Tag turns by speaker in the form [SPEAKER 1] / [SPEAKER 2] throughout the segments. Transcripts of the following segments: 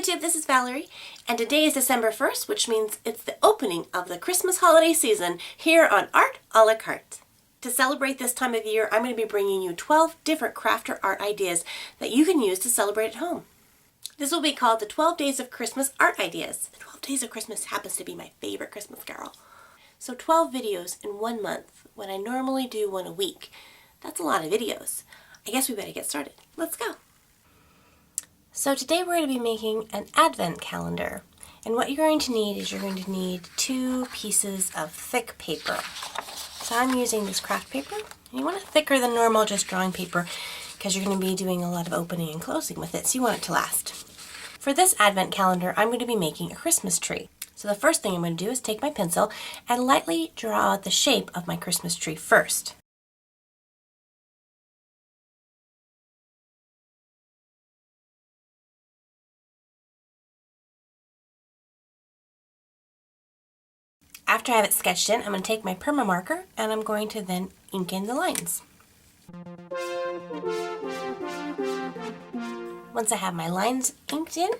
[SPEAKER 1] YouTube, this is Valerie, and today is December 1st, which means it's the opening of the Christmas holiday season here on Art a la Carte. To celebrate this time of year, I'm going to be bringing you 12 different craft or art ideas that you can use to celebrate at home. This will be called the 12 Days of Christmas Art Ideas. The 12 Days of Christmas happens to be my favorite Christmas carol. So 12 videos in 1 month, when I normally do one a week. That's a lot of videos. I guess we better get started. Let's go. So today we're going to be making an advent calendar. And what you're going to need is you're going to need 2 pieces of thick paper. So I'm using this craft paper. And you want it thicker than normal, just drawing paper, because you're going to be doing a lot of opening and closing with it, so you want it to last. For this advent calendar, I'm going to be making a Christmas tree. So the first thing I'm going to do is take my pencil and lightly draw out the shape of my Christmas tree first. After I have it sketched in, I'm going to take my perma marker and I'm going to then ink in the lines. Once I have my lines inked in,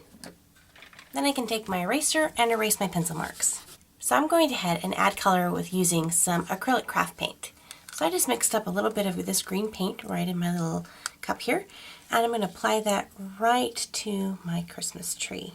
[SPEAKER 1] then I can take my eraser and erase my pencil marks. So I'm going ahead and add color with using some acrylic craft paint. So I just mixed up a little bit of this green paint right in my little cup here, and I'm going to apply that right to my Christmas tree.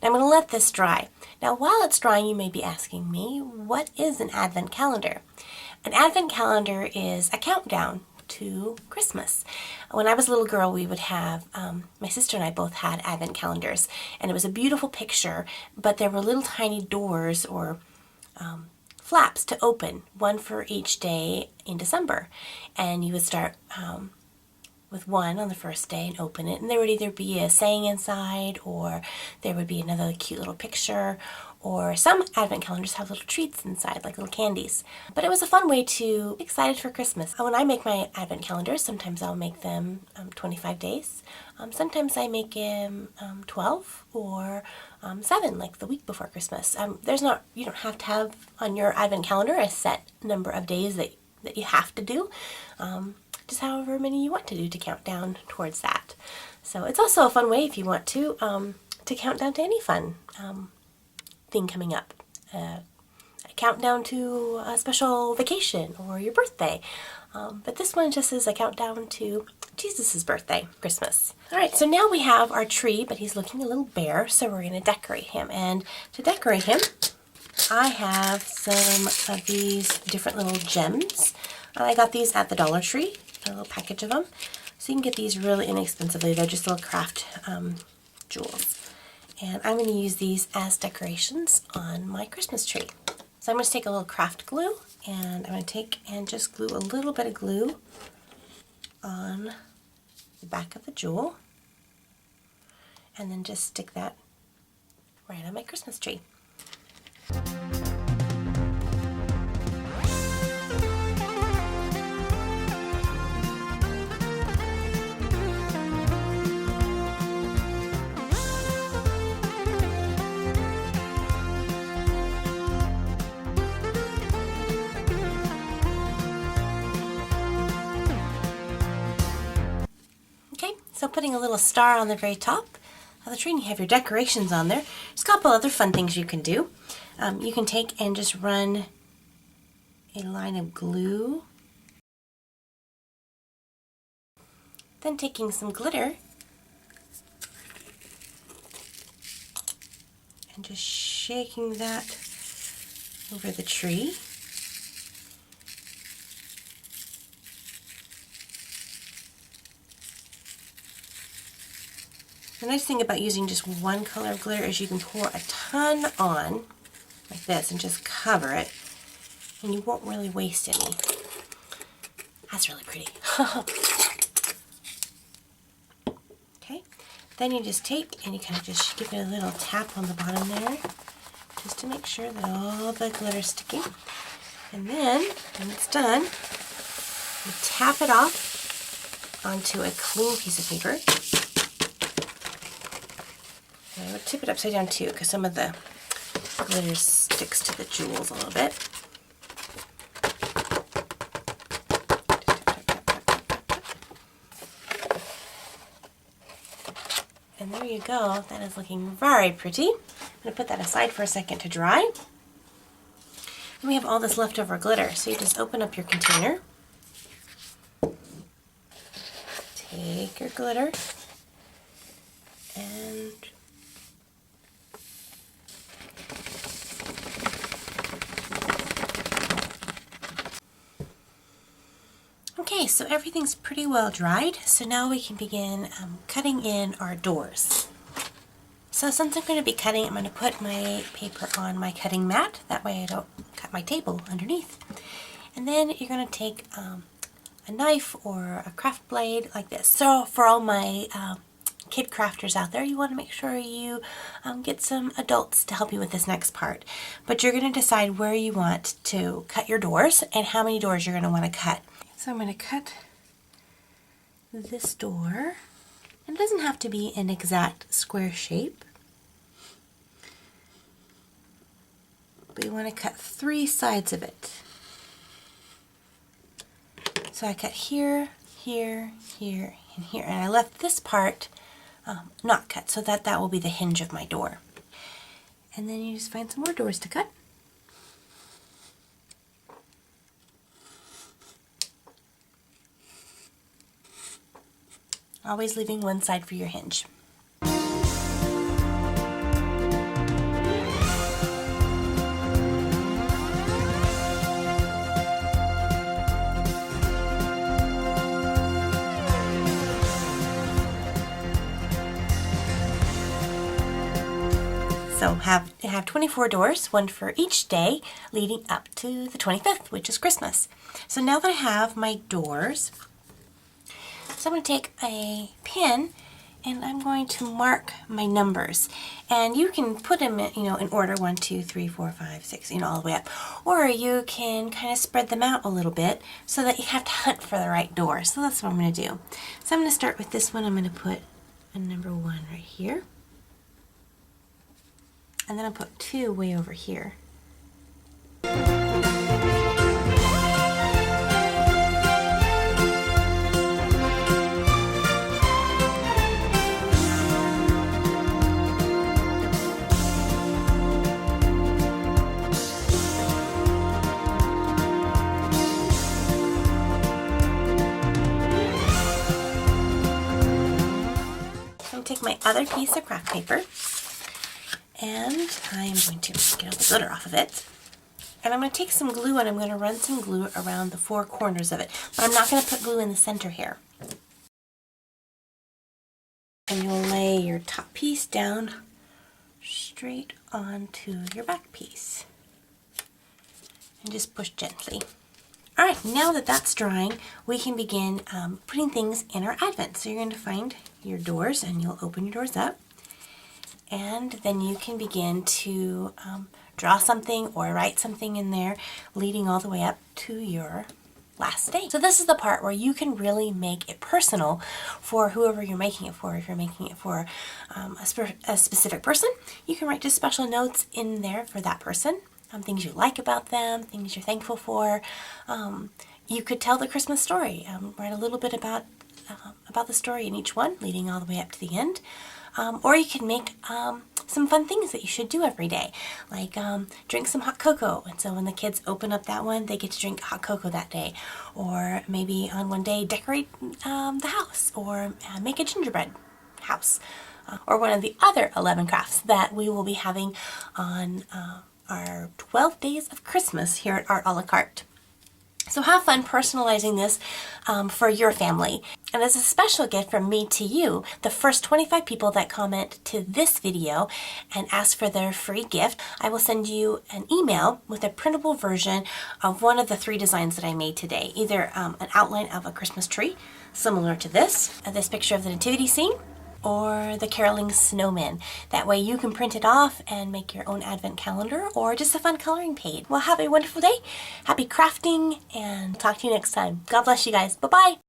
[SPEAKER 1] I'm going to let this dry. Now while it's drying, you may be asking me, what is an advent calendar? An advent calendar is a countdown to Christmas. When I was a little girl, we would have, my sister and I both had advent calendars, and it was a beautiful picture, but there were little tiny doors or flaps to open, one for each day in December. And you would start with one on the first day and open it, and there would either be a saying inside, or there would be another cute little picture, or some advent calendars have little treats inside, like little candies. But it was a fun way to be excited for Christmas. When I make my advent calendars, sometimes I'll make them 25 days. Sometimes I make them 12 or 7, like the week before Christmas. You don't have to have on your advent calendar a set number of days that you have to do. Just however many you want to do to count down towards that. So it's also a fun way if you want to count down to any fun thing coming up. A countdown to a special vacation or your birthday. But this one just is a countdown to Jesus' birthday, Christmas. Alright, so now we have our tree, but he's looking a little bare, so we're going to decorate him. And to decorate him, I have some of these different little gems. I got these at the Dollar Tree, a little package of them. So you can get these really inexpensively. They're just little craft jewels. And I'm going to use these as decorations on my Christmas tree. So I'm going to take a little craft glue, and I'm going to take and just glue a little bit of glue on the back of the jewel. And then just stick that right on my Christmas tree. So putting a little star on the very top of the tree, and you have your decorations on there. There's a couple other fun things you can do. You can take and just run a line of glue. Then taking some glitter and just shaking that over the tree. The nice thing about using just one color of glitter is you can pour a ton on, like this, and just cover it, and you won't really waste any. That's really pretty. Okay, then you just take and you kind of just give it a little tap on the bottom there, just to make sure that all the glitter's sticking. And then, when it's done, you tap it off onto a clean piece of paper. I would tip it upside down too, because some of the glitter sticks to the jewels a little bit. And there you go. That is looking very pretty. I'm going to put that aside for a second to dry. And we have all this leftover glitter, so you just open up your container, take your glitter, and okay, so everything's pretty well dried, so now we can begin cutting in our doors. So since I'm going to be cutting, I'm going to put my paper on my cutting mat. That way I don't cut my table underneath. And then you're going to take a knife or a craft blade like this. So for all my kid crafters out there, you want to make sure you get some adults to help you with this next part. But you're going to decide where you want to cut your doors and how many doors you're going to want to cut. So I'm going to cut this door. It doesn't have to be an exact square shape, but you want to cut 3 sides of it. So I cut here, here, here, and here, and I left this part not cut so that will be the hinge of my door. And then you just find some more doors to cut. Always leaving one side for your hinge. So have 24 doors, one for each day leading up to the 25th, which is Christmas. So now that I have my doors, so I'm going to take a pen and I'm going to mark my numbers. And you can put them in order 1, 2, 3, 4, 5, 6, all the way up. Or you can kind of spread them out a little bit so that you have to hunt for the right door. So that's what I'm going to do. So I'm going to start with this one. I'm going to put a number 1 right here. And then I'll put 2 way over here. I'm going to take my other piece of craft paper, and I'm going to get all the glitter off of it. And I'm going to take some glue and I'm going to run some glue around the 4 corners of it. But I'm not going to put glue in the center here. And you'll lay your top piece down straight onto your back piece. And just push gently. Alright, now that that's drying, we can begin putting things in our advent. So you're going to find your doors and you'll open your doors up. And then you can begin to draw something or write something in there, leading all the way up to your last day. So this is the part where you can really make it personal for whoever you're making it for. If you're making it for a specific person, you can write just special notes in there for that person, things you like about them, things you're thankful for. You could tell the Christmas story, write a little bit about the story in each one, leading all the way up to the end. Or you can make some fun things that you should do every day, like drink some hot cocoa, and so when the kids open up that one, they get to drink hot cocoa that day. Or maybe on one day decorate the house, or make a gingerbread house, or one of the other 11 crafts that we will be having on our 12 days of Christmas here at Art a la Carte. So have fun personalizing this for your family. And as a special gift from me to you, the first 25 people that comment to this video and ask for their free gift, I will send you an email with a printable version of one of the 3 designs that I made today. Either an outline of a Christmas tree, similar to this picture of the nativity scene, or the caroling snowman. That way you can print it off and make your own advent calendar or just a fun coloring page. Well, have a wonderful day. Happy crafting, and talk to you next time. God bless you guys. Bye-bye.